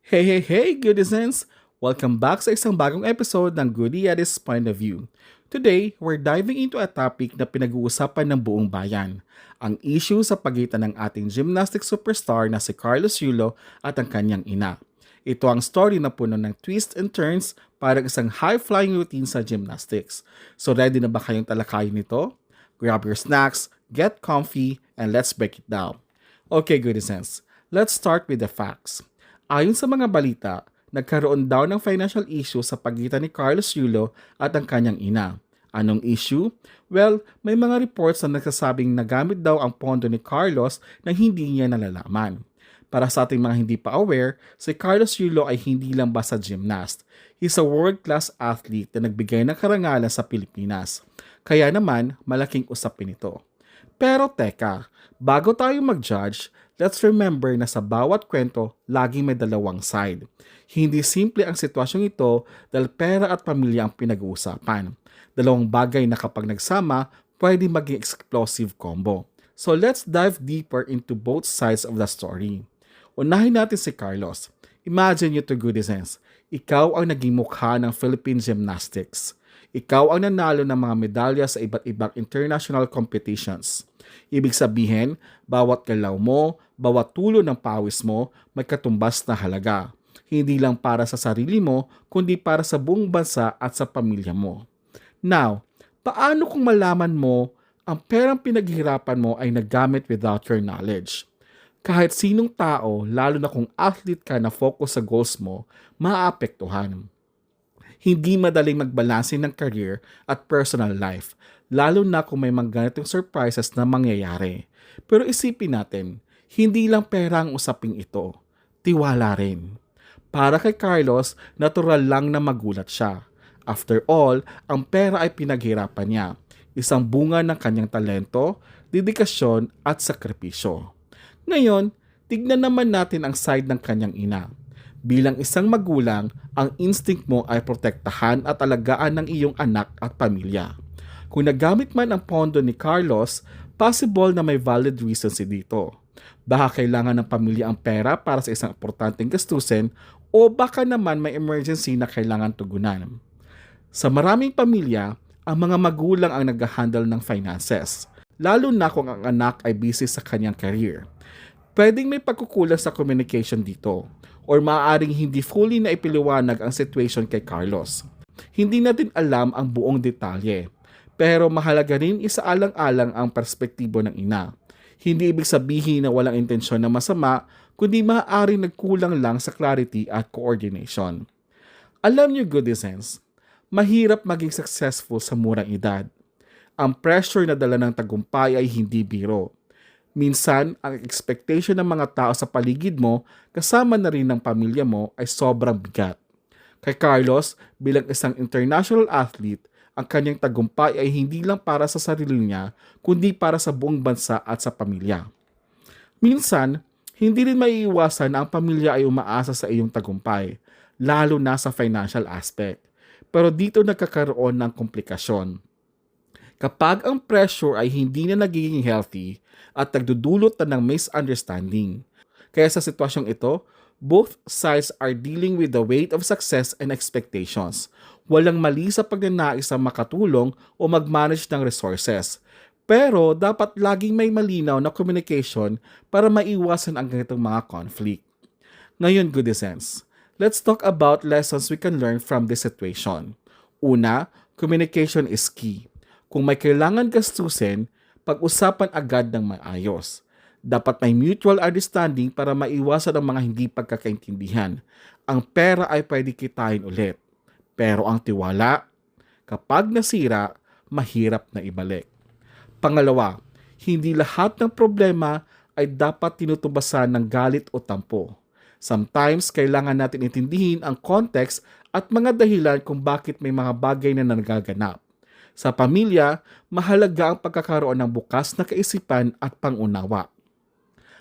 Hey, Goodisans! Welcome back sa isang bagong episode ng Goody at His Point of View. Today, we're diving into a topic na pinag-uusapan ng buong bayan, ang issue sa pagitan ng ating gymnastics superstar na si Carlos Yulo at ang kanyang ina. Ito ang story na puno ng twists and turns para isang high-flying routine sa gymnastics. So ready na ba kayong talakayin nito? Grab your snacks, get comfy, and let's break it down. Okay, Goodisans, let's start with the facts. Ayon sa mga balita, nagkaroon daw ng financial issue sa pagitan ni Carlos Yulo at ang kanyang ina. Anong issue? Well, may mga reports na nagsasabing nagamit daw ang pondo ni Carlos nang hindi niya nalalaman. Para sa ating mga hindi pa aware, si Carlos Yulo ay hindi lang basta gymnast. He's a world-class athlete na nagbigay ng karangalan sa Pilipinas. Kaya naman, malaking usapin ito. Pero teka, bago tayo mag-judge, let's remember na sa bawat kwento, laging may dalawang side. Hindi simple ang sitwasyong ito dahil pera at pamilya ang pinag-uusapan. Dalawang bagay na kapag nagsama, pwede maging explosive combo. So let's dive deeper into both sides of the story. Unahin natin si Carlos. Imagine you to Goodisans. Ikaw ang naging mukha ng Philippine gymnastics. Ikaw ang nanalo ng mga medalya sa iba't ibang international competitions. Ibig sabihin, bawat galaw mo, bawat tulo ng pawis mo, may katumbas na halaga. Hindi lang para sa sarili mo, kundi para sa buong bansa at sa pamilya mo. Now, paano kung malaman mo ang perang pinaghirapan mo ay nagamit without your knowledge? Kahit sinong tao, lalo na kung athlete ka na focus sa goals mo, maaapektuhan. Hindi madaling magbalanse ng career at personal life, lalo na kung may mga ganitong surprises na mangyayari. Pero isipin natin, hindi lang pera ang usaping ito, tiwala rin. Para kay Carlos, natural lang na magulat siya. After all, ang pera ay pinaghirapan niya, isang bunga ng kanyang talento, dedikasyon at sakripisyo. Ngayon, tignan naman natin ang side ng kanyang ina. Bilang isang magulang, ang instinct mo ay protektahan at alagaan ng iyong anak at pamilya. Kung nagamit man ang pondo ni Carlos, possible na may valid reason si dito. Baka kailangan ng pamilya ang pera para sa isang importanteng gastusin o baka naman may emergency na kailangan tugunan. Sa maraming pamilya, ang mga magulang ang nag-handle ng finances, lalo na kung ang anak ay busy sa kanyang career. Pwedeng may pagkukulang sa communication dito or maaaring hindi fully na ipiliwanag ang situation kay Carlos. Hindi natin alam ang buong detalye, pero mahalaga rin isaalang-alang ang perspektibo ng ina. Hindi ibig sabihin na walang intensyon na masama, kundi maaaring nagkulang lang sa clarity at coordination. Alam niyo, Goodisans, mahirap maging successful sa murang edad. Ang pressure na dala ng tagumpay ay hindi biro. Minsan, ang expectation ng mga tao sa paligid mo, kasama na rin ng pamilya mo, ay sobrang bigat. Kay Carlos, bilang isang international athlete, ang kanyang tagumpay ay hindi lang para sa sarili niya, kundi para sa buong bansa at sa pamilya. Minsan, hindi rin maiiwasan na ang pamilya ay umaasa sa iyong tagumpay, lalo na sa financial aspect. Pero dito nagkakaroon ng komplikasyon. Kapag ang pressure ay hindi na nagiging healthy at nagdudulot na ng misunderstanding. Kaya sa sitwasyong ito, both sides are dealing with the weight of success and expectations. Walang mali sa pagnanais na makatulong o mag-manage ng resources. Pero dapat laging may malinaw na communication para maiwasan ang ganitong mga conflict. Ngayon, Goodisans, let's talk about lessons we can learn from this situation. Una, communication is key. Kung may kailangan gastusin, pag-usapan agad ng maayos. Dapat may mutual understanding para maiwasan ang mga hindi pagkakaintindihan. Ang pera ay pwede kitain ulit. Pero ang tiwala, kapag nasira, mahirap na ibalik. Pangalawa, hindi lahat ng problema ay dapat tinutubasan ng galit o tampo. Sometimes, kailangan natin intindihin ang context at mga dahilan kung bakit may mga bagay na nagaganap. Sa pamilya, mahalaga ang pagkakaroon ng bukas na kaisipan at pangunawa.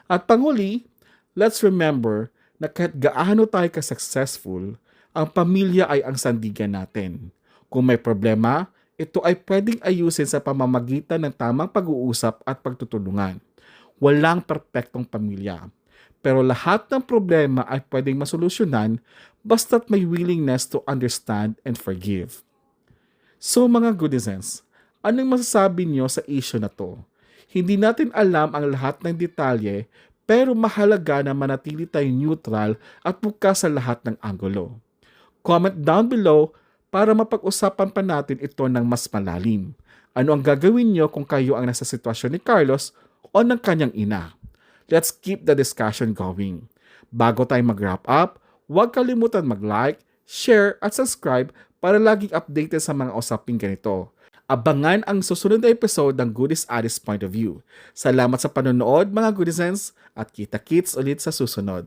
At panghuli, let's remember na kahit gaano tayo ka-successful, ang pamilya ay ang sandigan natin. Kung may problema, ito ay pwedeng ayusin sa pamamagitan ng tamang pag-uusap at pagtutulungan. Walang perpektong pamilya. Pero lahat ng problema ay pwedeng masolusyonan basta't may willingness to understand and forgive. So mga goodizens, anong masasabi niyo sa issue na to? Hindi natin alam ang lahat ng detalye, pero mahalaga na manatili tayong neutral at bukas sa lahat ng anggulo. Comment down below para mapag-usapan pa natin ito ng mas malalim. Ano ang gagawin niyo kung kayo ang nasa sitwasyon ni Carlos o ng kanyang ina? Let's keep the discussion going. Bago tayo mag-wrap up, huwag kalimutan mag-like, share at subscribe para laging updated sa mga usaping ganito. Abangan ang susunod na episode ng Goodies Addis Point of View. Salamat sa panonood mga Goodizens at kita-kits ulit sa susunod.